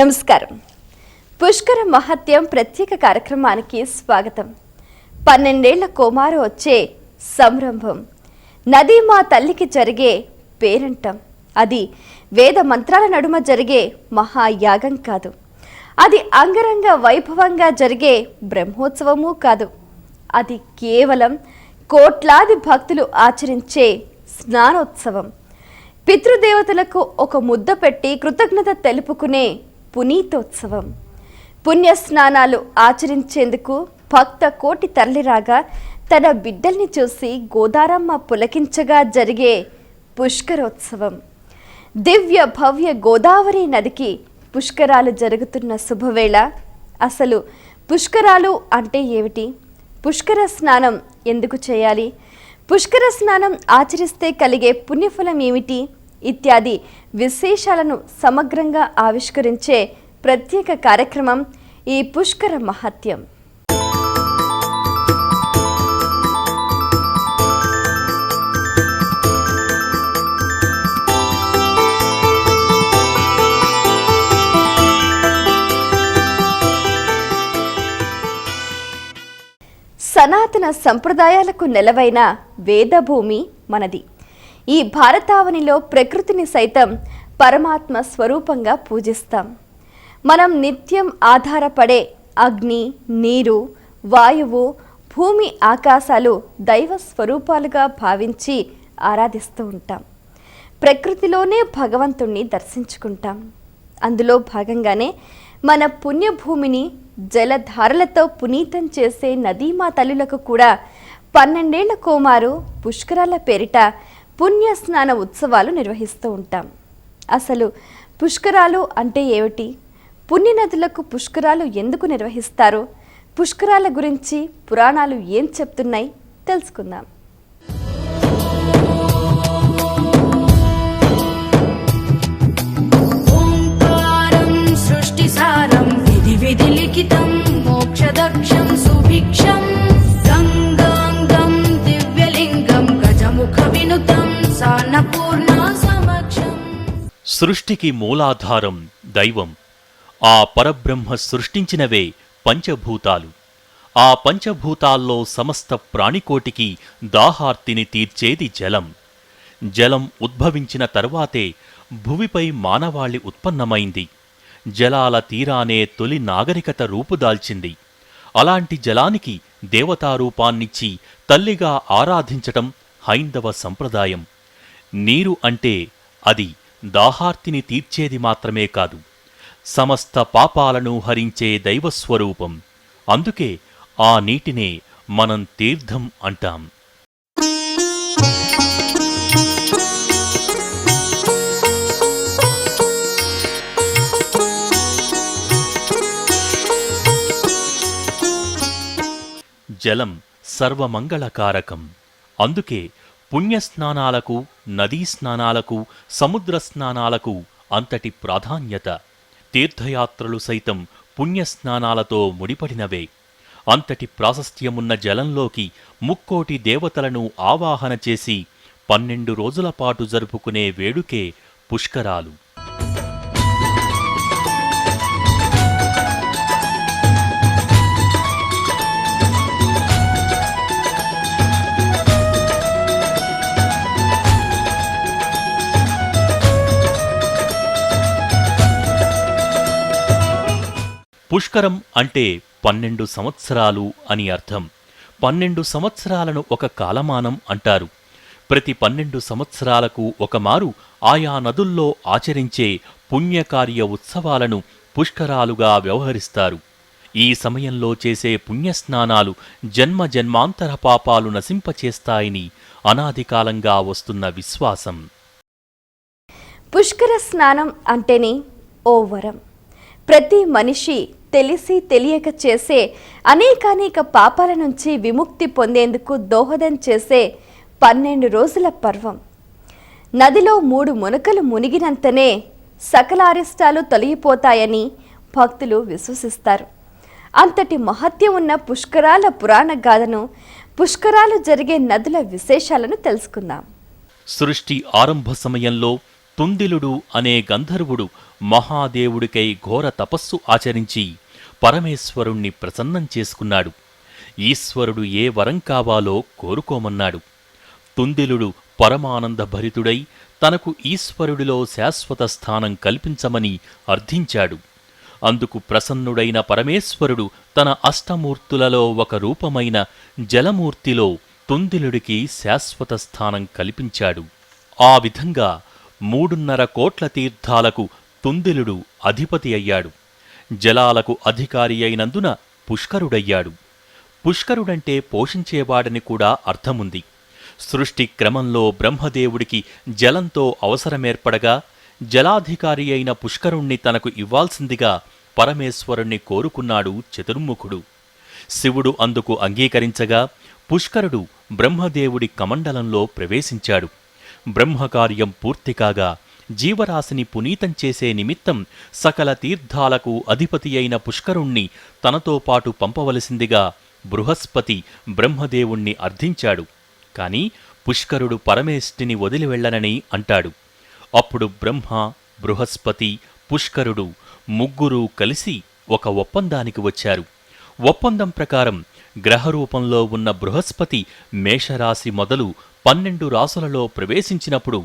నమస్కారం. పుష్కర మహత్యం ప్రత్యేక కార్యక్రమానికి స్వాగతం. 12 ఏళ్ల కుమారు వచ్చే సంరంభం, నది మా తల్లికి జరిగే పేరంటం. అది వేద మంత్రాల నడుమ జరిగే మహాయాగం కాదు. అది అంగరంగ వైభవంగా జరిగే బ్రహ్మోత్సవము కాదు. అది కేవలం కోట్లాది భక్తులు ఆచరించే స్నానోత్సవం. పితృదేవతలకు ఒక ముద్ద పెట్టి కృతజ్ఞత తెలుపుకునే పునీతోత్సవం. పుణ్యస్నానాలు ఆచరించేందుకు భక్త కోటి తరలిరాగా తన బిడ్డల్ని చూసి గోదారమ్మ పులకించగా జరిగే పుష్కరోత్సవం. దివ్య భవ్య గోదావరి నదికి పుష్కరాలు జరుగుతున్న శుభవేళ. అసలు పుష్కరాలు అంటే ఏమిటి? పుష్కర స్నానం ఎందుకు చేయాలి? పుష్కర స్నానం ఆచరిస్తే కలిగే పుణ్యఫలం ఏమిటి? ఇత్యాది విశేషాలను సమగ్రంగా ఆవిష్కరించే ప్రత్యేక కార్యక్రమం ఈ పుష్కర మహత్యం. సనాతన సంప్రదాయాలకు నెలవైన వేదభూమి మనది. ఈ భారతావనిలో ప్రకృతిని సైతం పరమాత్మ స్వరూపంగా పూజిస్తాం. మనం నిత్యం ఆధారపడే అగ్ని, నీరు, వాయువు, భూమి, ఆకాశాలు దైవ స్వరూపాలుగా భావించి ఆరాధిస్తూ ఉంటాం. ప్రకృతిలోనే భగవంతుణ్ణి దర్శించుకుంటాం. అందులో భాగంగానే మన పుణ్యభూమిని జలధారలతో పునీతం చేసే నదీమా తల్లులకు కూడా 12 ఏళ్ల కుమారు పుష్కరాల పేరిట పుణ్యస్నాన ఉత్సవాలు నిర్వహిస్తూ ఉంటాం. అసలు పుష్కరాలు అంటే ఏమిటి? పుణ్యనదులకు పుష్కరాలు ఎందుకు నిర్వహిస్తారు? పుష్కరాల గురించి పురాణాలు ఏం చెప్తున్నాయి తెలుసుకుందాం. విధిలిఖితం మోక్షదక్షం సుభిక్షం గంగాంగం దివ్యలింగం గజముఖ వినుతం సాన్నపూర్ణ సమక్షం. సృష్టికి మూలాధారం దైవం. ఆ పరబ్రహ్మ సృష్టించినవే పంచభూతాలు. ఆ పంచభూతాల్లో సమస్త ప్రాణికోటికి దాహార్తిని తీర్చేది జలం. జలం ఉద్భవించిన తర్వాతే భువిపై మానవాళి ఉత్పన్నమైంది. జలాల తీరానే తొలి నాగరికత రూపుదాల్చింది. అలాంటి జలానికి దేవతారూపాన్నిచ్చి తల్లిగా ఆరాధించటం హైందవ సంప్రదాయం. నీరు అంటే అది దాహార్తిని తీర్చేది మాత్రమే కాదు, సమస్త పాపాలను హరించే దైవస్వరూపం. అందుకే ఆ నీటినే మనం తీర్థం అంటాం. జలం సర్వమంగళకారకం. అందుకే పుణ్యస్నానాలకు, నదీ స్నానాలకు, సముద్ర స్నానాలకు అంతటి ప్రాధాన్యత. తీర్థయాత్రలు సైతం పుణ్యస్నానాలతో ముడిపడినవే. అంతటి ప్రాశస్త్యమున్న జలంలోకి ముక్కోటి దేవతలను ఆవాహన చేసి 12 రోజుల పాటు జరుపుకునే వేడుకే పుష్కరాలు. పుష్కరం అంటే 12 సంవత్సరాలు అని అర్థం. 12 సంవత్సరాలను ఒక కాలమానం అంటారు. ప్రతి 12 సంవత్సరాలకు ఒకమారు ఆయా నదుల్లో ఆచరించే పుణ్యకార్య ఉత్సవాలను పుష్కరాలుగా వ్యవహరిస్తారు. ఈ సమయంలో చేసే పుణ్యస్నానాలు జన్మ జన్మాంతర పాపాలు నశింపచేస్తాయని అనాదికాలంగా వస్తున్న విశ్వాసం. పుష్కర స్నానం అంటేనే ఓ వరం. ప్రతి మనిషి తెలిసి తెలియక చేసే అనేకానేక పాపాల నుంచి విముక్తి పొందేందుకు దోహదం చేసే 12 రోజుల పర్వం. నదిలో 3 మునకలు మునిగినంతనే సకల అరిష్టాలు తొలగిపోతాయని భక్తులు విశ్వసిస్తారు. అంతటి మహత్యం ఉన్న పుష్కరాల పురాణ గాథను, పుష్కరాలు జరిగే నదుల విశేషాలను తెలుసుకుందాం. సృష్టి ఆరంభ సమయంలో తుందిలుడు అనే గంధర్వుడు మహాదేవుడికై ఘోర తపస్సు ఆచరించి పరమేశ్వరుణ్ణి ప్రసన్నం చేసుకున్నాడు. ఈశ్వరుడు ఏ వరం కావాలో కోరుకోమన్నాడు. తుందిలుడు పరమానందభరితుడై తనకు ఈశ్వరుడిలో శాశ్వత స్థానం కల్పించమని అర్థించాడు. అందుకు ప్రసన్నుడైన పరమేశ్వరుడు తన అష్టమూర్తులలో ఒక రూపమైన జలమూర్తిలో తుందిలుడికి శాశ్వత స్థానం కల్పించాడు. ఆ విధంగా 3.5 కోట్ల తీర్థాలకు తుందిలుడు అధిపతి అయ్యాడు. జలాలకు అధికారి అయినందున పుష్కరుడయ్యాడు. పుష్కరుడంటే పోషించేవాడని కూడా అర్థముంది. సృష్టి క్రమంలో బ్రహ్మదేవుడికి జలంతో అవసరమేర్పడగా జలాధికారి అయిన పుష్కరుణ్ణి తనకు ఇవ్వాల్సిందిగా పరమేశ్వరుణ్ణి కోరుకున్నాడు చతుర్ముఖుడు. శివుడు అందుకు అంగీకరించగా పుష్కరుడు బ్రహ్మదేవుడి కమండలంలో ప్రవేశించాడు. బ్రహ్మకార్యం పూర్తికాగా జీవరాశిని పునీతం చేసే నిమిత్తం సకల తీర్థాలకు అధిపతి అయిన పుష్కరుణ్ణి తనతో పాటు పంపవలసిందిగా బృహస్పతి బ్రహ్మదేవుణ్ణి అర్థించాడు. కాని పుష్కరుడు పరమేష్టిని వదిలి వెళ్లనని అంటాడు. అప్పుడు బ్రహ్మ, బృహస్పతి, పుష్కరుడు ముగ్గురూ కలిసి ఒక ఒప్పందానికి వచ్చారు. ఒప్పందం ప్రకారం గ్రహరూపంలో ఉన్న బృహస్పతి మేషరాశి మొదలు 12 రాసులలో ప్రవేశించినప్పుడు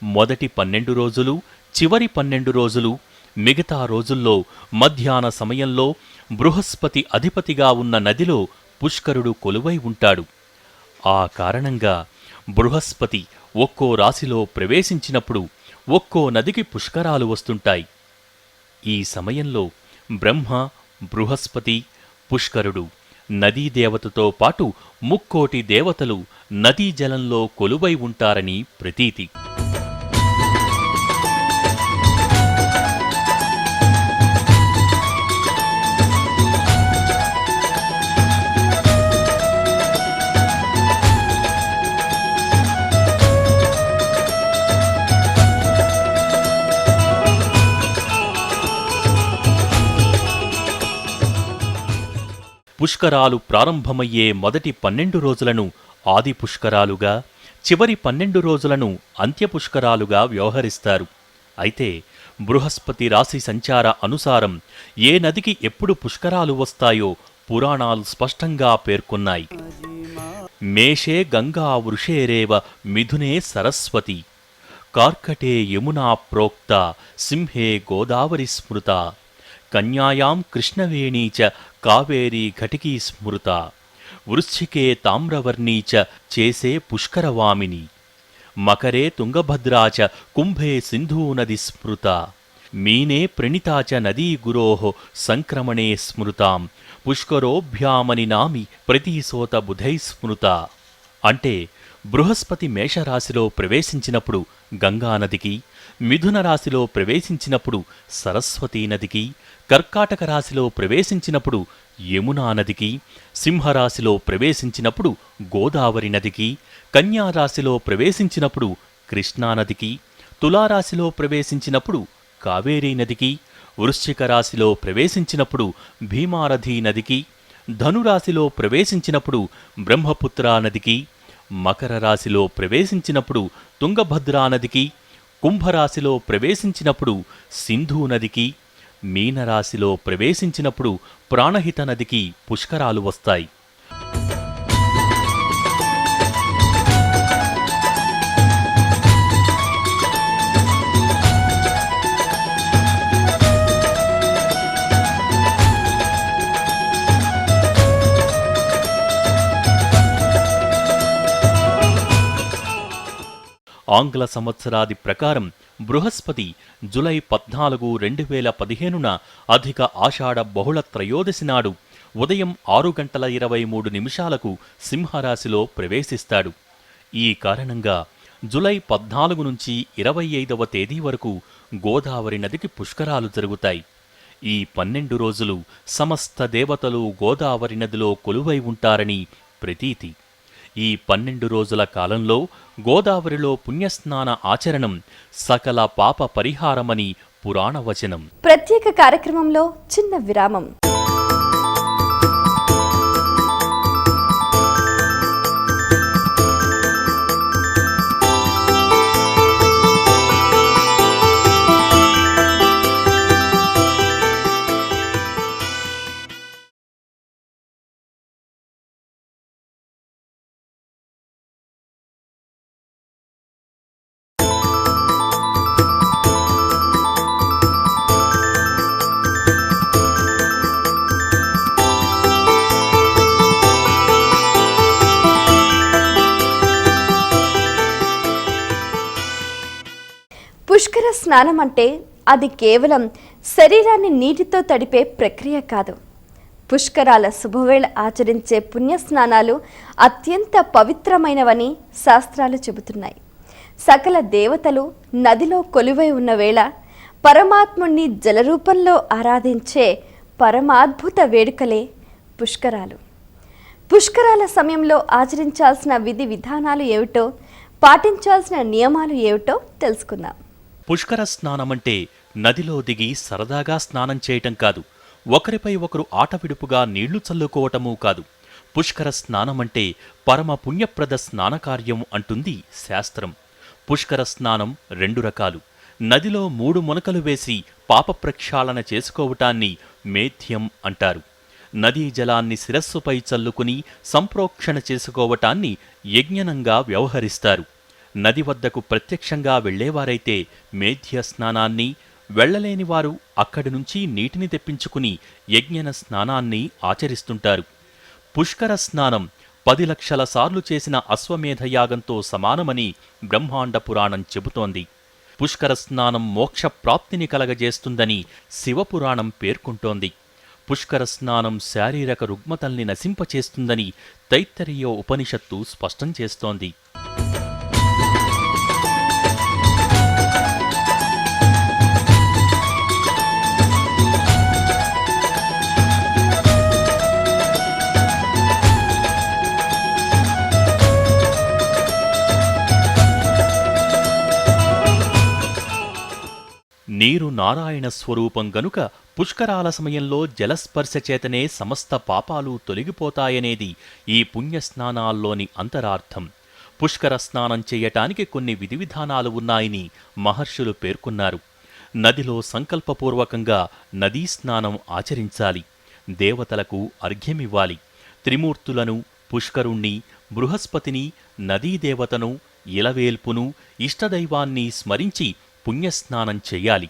మొదటి 12 రోజులు, చివరి 12 రోజులు, మిగతా రోజుల్లో మధ్యాహ్న సమయంలో బృహస్పతి అధిపతిగా ఉన్న నదిలో పుష్కరుడు కొలువై ఉంటాడు. ఆ కారణంగా బృహస్పతి ఒక్కో రాశిలో ప్రవేశించినప్పుడు ఒక్కో నదికి పుష్కరాలు వస్తుంటాయి. ఈ సమయంలో బ్రహ్మ, బృహస్పతి, పుష్కరుడు నదీదేవతతో పాటు 3 కోటి దేవతలు నదీ జలంలో కొలువై ఉంటారని ప్రతీతి. పుష్కరాలు ప్రారంభమయ్యే మొదటి 12 రోజులను ఆది పుష్కరాలుగా, చివరి 12 రోజులను అంత్య పుష్కరాలుగా వ్యవహరిస్తారు. అయితే బృహస్పతి రాశి సంచార అనుసారం ఏ నదికి ఎప్పుడు పుష్కరాలు వస్తాయో పురాణాలు స్పష్టంగా పేర్కొన్నాయి. మేషే గంగా వృషేరేవ మిథునే సరస్వతి, కార్కటే యమునా ప్రోక్త, సింహే గోదావరి స్మృత, కన్యాయాం కృష్ణవేణీ చ కావేరీ ఘటికీ స్మృత, వృశ్చికే తామ్రవర్ణీ చ చేసే పుష్కరవామిని, మకరే తుంగభద్రా చ కుంభే సింధూనది స్మృత, మీనే ప్రణితా చ నదీ గురోః సంక్రమణే స్మృతాం, పుష్కరోభ్యామని నామి ప్రతీసోత బుధై స్మృత. అంటే బృహస్పతి మేషరాశిలో ప్రవేశించినప్పుడు గంగానదికి, మిథున రాశిలో ప్రవేశించినప్పుడు సరస్వతీ నదికి, కర్కాటక రాశిలో ప్రవేశించినప్పుడు యమునా నదికి, సింహరాశిలో ప్రవేశించినప్పుడు గోదావరి నదికి, కన్యారాశిలో ప్రవేశించినప్పుడు కృష్ణానదికి, తులారాశిలో ప్రవేశించినప్పుడు కావేరీ నదికి, వృశ్చిక రాశిలో ప్రవేశించినప్పుడు భీమారథీ నదికి, ధనురాశిలో ప్రవేశించినప్పుడు బ్రహ్మపుత్రా నదికి, మకర రాశిలో ప్రవేశించినప్పుడు తుంగభద్రా నదికి, కుంభరాశిలో ప్రవేశించినప్పుడు సింధూ నదికి, మీనరాశిలో ప్రవేశించినప్పుడు ప్రాణహిత నదికి పుష్కరాలు వస్తాయి. ఆంగ్ల సంవత్సరాది ప్రకారం బృహస్పతి జులై 14, 2015న అధిక ఆషాఢ బహుళ త్రయోదశి నాడు ఉదయం 6:23 సింహరాశిలో ప్రవేశిస్తాడు. ఈ కారణంగా జులై 14 నుంచి 25వ తేదీ వరకు గోదావరి నదికి పుష్కరాలు జరుగుతాయి. ఈ 12 రోజులు సమస్త దేవతలు గోదావరి నదిలో కొలువై ఉంటారని ప్రతీతి. ఈ 12 రోజుల కాలంలో గోదావరిలో పుణ్యస్నాన ఆచరణం సకల పాప పరిహారమని పురాణవచనం. ప్రత్యేక కార్యక్రమంలో చిన్న విరామం. పుష్కర స్నానం అంటే అది కేవలం శరీరాన్ని నీటితో తడిపే ప్రక్రియ కాదు. పుష్కరాల శుభవేళ ఆచరించే పుణ్యస్నానాలు అత్యంత పవిత్రమైనవని శాస్త్రాలు చెబుతున్నాయి. సకల దేవతలు నదిలో కొలువై ఉన్న వేళ పరమాత్ముణ్ణి జలరూపంలో ఆరాధించే పరమాద్భుత వేడుకలే పుష్కరాలు. పుష్కరాల సమయంలో ఆచరించాల్సిన విధి విధానాలు ఏమిటో, పాటించాల్సిన నియమాలు ఏమిటో తెలుసుకుందాం. పుష్కర స్నానమంటే నదిలో దిగి సరదాగా స్నానం చేయటం కాదు, ఒకరిపై ఒకరు ఆటవిడుపుగా నీళ్లు చల్లుకోవటమూ కాదు. పుష్కర స్నానమంటే పరమ పుణ్యప్రద స్నానకార్యం అంటుంది శాస్త్రం. పుష్కర స్నానం 2 రకాలు. నదిలో 3 మునకలు వేసి పాప ప్రక్షాళన చేసుకోవటాన్ని మేధ్యం అంటారు. నదీ జలాన్ని శిరస్సుపై చల్లుకుని సంప్రోక్షణ చేసుకోవటాన్ని యజ్ఞనంగా వ్యవహరిస్తారు. నది వద్దకు ప్రత్యక్షంగా వెళ్లేవారైతే మేధ్య స్నానాన్ని, వెళ్లలేనివారు అక్కడి నుంచి నీటిని తెప్పించుకుని యజ్ఞన స్నానాన్ని ఆచరిస్తుంటారు. పుష్కర స్నానం 10 లక్షల సార్లు చేసిన అశ్వమేధయాగంతో సమానమని బ్రహ్మాండ పురాణం చెబుతోంది. పుష్కర స్నానం మోక్ష ప్రాప్తిని కలగజేస్తుందని శివపురాణం పేర్కొంటోంది. పుష్కర స్నానం శారీరక రుగ్మతల్ని నశింపచేస్తుందని తైత్తరీయ ఉపనిషత్తు స్పష్టం చేస్తోంది. నీరు నారాయణ స్వరూపం గనుక పుష్కరాల సమయంలో జలస్పర్శ చేతనే సమస్త పాపాలు తొలగిపోతాయనేది ఈ పుణ్యస్నానాల్లోని అంతరార్థం. పుష్కర స్నానం చెయ్యటానికి కొన్ని విధివిధానాలు ఉన్నాయని మహర్షులు పేర్కొన్నారు. నదిలో సంకల్పపూర్వకంగా నదీ స్నానం ఆచరించాలి. దేవతలకు అర్ఘ్యమివ్వాలి. త్రిమూర్తులను, పుష్కరుణ్ణి, బృహస్పతిని, నదీదేవతను, ఇలవేల్పును, ఇష్టదైవాన్ని స్మరించి పుణ్యస్నానం చెయ్యాలి.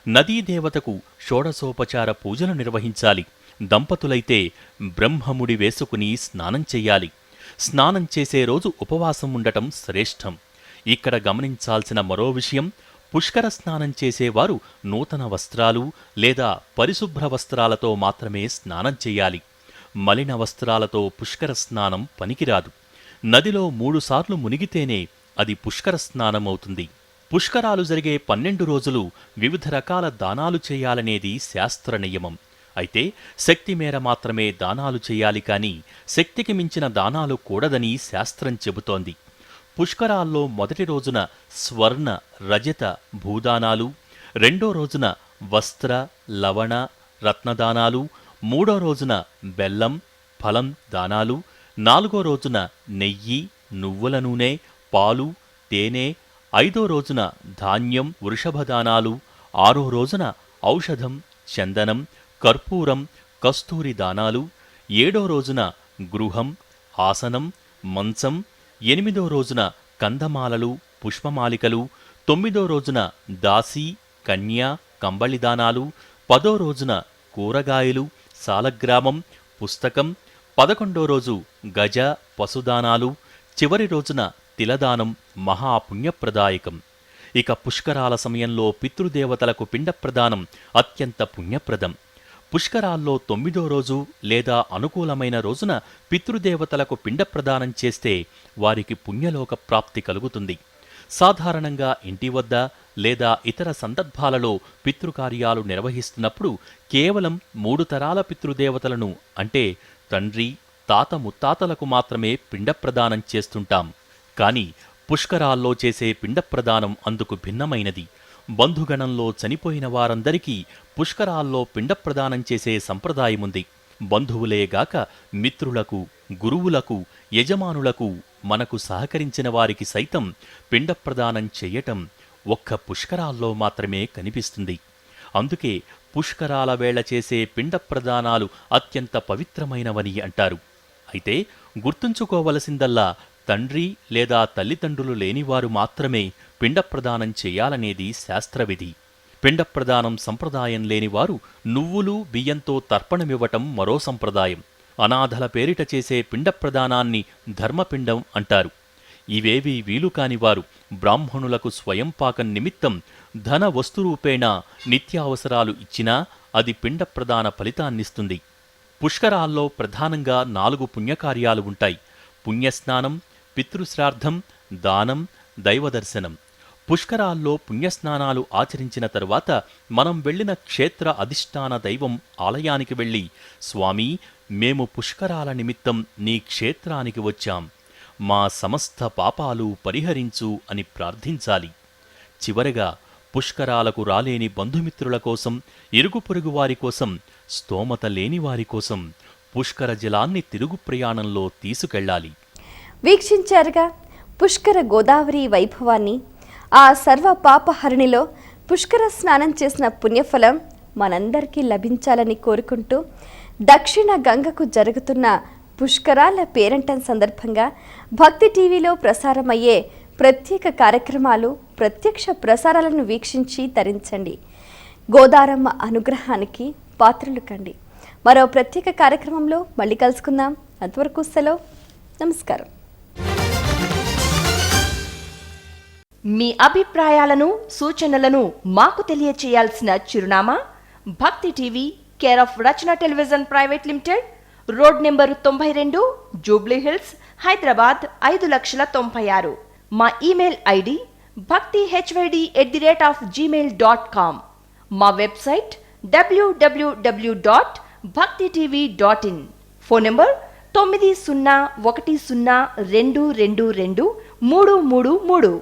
నదీదేవతకు షోడశోపచార పూజలు నిర్వహించాలి. దంపతులైతే బ్రహ్మముడి వేసుకుని స్నానం చెయ్యాలి. స్నానం చేసే రోజు ఉపవాసం ఉండటం శ్రేష్టం. ఇక్కడ గమనించాల్సిన మరో విషయం, పుష్కర స్నానం చేసేవారు నూతన వస్త్రాలు లేదా పరిశుభ్ర వస్త్రాలతో మాత్రమే స్నానం చెయ్యాలి. మలిన వస్త్రాలతో పుష్కర స్నానం పనికిరాదు. నదిలో 3 సార్లు మునిగితేనే అది పుష్కర స్నానమవుతుంది. పుష్కరాలు జరిగే 12 రోజులు వివిధ రకాల దానాలు చేయాలనేది శాస్త్ర నియమం. అయితే శక్తి మేర మాత్రమే దానాలు చేయాలి కానీ శక్తికి మించిన దానాలు కూడదని శాస్త్రం చెబుతోంది. పుష్కరాల్లో మొదటి రోజున స్వర్ణ, రజత, భూదానాలు, రెండో రోజున వస్త్ర, లవణ, రత్నదానాలు, మూడో రోజున బెల్లం, ఫలం దానాలు, 4గో రోజున నెయ్యి, నువ్వుల నూనె, పాలు, తేనె, 5వ రోజున ధాన్యం, వృషభదానాలు, 6వ రోజున ఔషధం, చందనం, కర్పూరం, కస్తూరి దానాలు, 7వ రోజున గృహం, ఆసనం, మంచం, 8వ రోజున కందమాలలు, పుష్పమాలికలు, 9వ రోజున దాసి, కన్య, కంబళి దానాలు, 10వ రోజున కూరగాయలు, సాలగ్రామం, పుస్తకం, 11వ రోజు గజ, పశుదానాలు, చివరి రోజున తిలదానం మహాపుణ్యప్రదాయకం. ఇక పుష్కరాల సమయంలో పితృదేవతలకు పిండప్రదానం అత్యంత పుణ్యప్రదం. పుష్కరాల్లో 9వ రోజు లేదా అనుకూలమైన రోజున పితృదేవతలకు పిండప్రదానం చేస్తే వారికి పుణ్యలోక ప్రాప్తి కలుగుతుంది. సాధారణంగా ఇంటి వద్ద లేదా ఇతర సందర్భాలలో పితృకార్యాలు నిర్వహిస్తున్నప్పుడు కేవలం 3 తరాల పితృదేవతలను అంటే తండ్రి, తాత, ముత్తాతలకు మాత్రమే పిండప్రదానం చేస్తుంటాం. కాని పుష్కరాల్లో చేసే పిండప్రదానం అందుకు భిన్నమైనది. బంధుగణంలో చనిపోయిన వారందరికీ పుష్కరాల్లో పిండప్రదానం చేసే సంప్రదాయముంది. బంధువులేగాక మిత్రులకు, గురువులకు, యజమానులకు, మనకు సహకరించిన వారికి సైతం పిండప్రదానం చెయ్యటం ఒక్క పుష్కరాల్లో మాత్రమే కనిపిస్తుంది. అందుకే పుష్కరాల వేళ చేసే పిండప్రదానాలు అత్యంత పవిత్రమైనవని అంటారు. అయితే గుర్తుంచుకోవలసిందల్లా తండ్రి లేదా తల్లిదండ్రులు లేనివారు మాత్రమే పిండప్రదానం చెయ్యాలనేది శాస్త్రవిధి. పిండప్రదానం సంప్రదాయం లేనివారు నువ్వులు, బియ్యంతో తర్పణమివ్వటం మరో సంప్రదాయం. అనాథల పేరిట చేసే పిండప్రదానాన్ని ధర్మపిండం అంటారు. ఇవేవీ వీలు కానివారు బ్రాహ్మణులకు స్వయంపాకం నిమిత్తం ధన వస్తురూపేణ నిత్యావసరాలు ఇచ్చినా అది పిండ ప్రదాన ఫలితాన్నిస్తుంది. పుష్కరాల్లో ప్రధానంగా 4 పుణ్యకార్యాలు ఉంటాయి. పుణ్యస్నానం, పితృశ్రాద్ధం, దానం, దైవదర్శనం. పుష్కరాల్లో పుణ్యస్నానాలు ఆచరించిన తరువాత మనం వెళ్లిన క్షేత్ర అధిష్టాన దైవం ఆలయానికి వెళ్లి, స్వామీ, మేము పుష్కరాల నిమిత్తం నీ క్షేత్రానికి వచ్చాం, మా సమస్త పాపాలు పరిహరించు అని ప్రార్థించాలి. చివరగా పుష్కరాలకు రాలేని బంధుమిత్రుల కోసం, ఇరుగు పొరుగు వారి కోసం, స్తోమత లేని వారి కోసం పుష్కర జలాన్ని తిరుగు ప్రయాణంలో తీసుకెళ్లాలి. వీక్షించారుగా పుష్కర గోదావరి వైభవాన్ని. ఆ సర్వ పాపహరణిలో పుష్కర స్నానం చేసిన పుణ్యఫలం మనందరికీ లభించాలని కోరుకుంటూ, దక్షిణ గంగకు జరుగుతున్న పుష్కరాల పేరంటం సందర్భంగా భక్తి టీవీలో ప్రసారమయ్యే ప్రత్యేక కార్యక్రమాలు, ప్రత్యక్ష ప్రసారాలను వీక్షించి తరించండి. గోదారమ్మ అనుగ్రహానికి పాత్రలు కండి. మరో ప్రత్యేక కార్యక్రమంలో మళ్ళీ కలుసుకుందాం. అంతవరకు సెలవు. నమస్కారం. మీ అభిప్రాయాలను, సూచనలను మాకు తెలియచేయాల్సిన చిరునామా భక్తి TV, care of Rachana television private limited, road number 92, Jubilee hills, Hyderabad 5,96,000. మా ఇమెయిల్ ఐడి bhaktihyd@gmail.com. మా వెబ్సైట్ www.bhaktitv.in. Phone number 9010222333.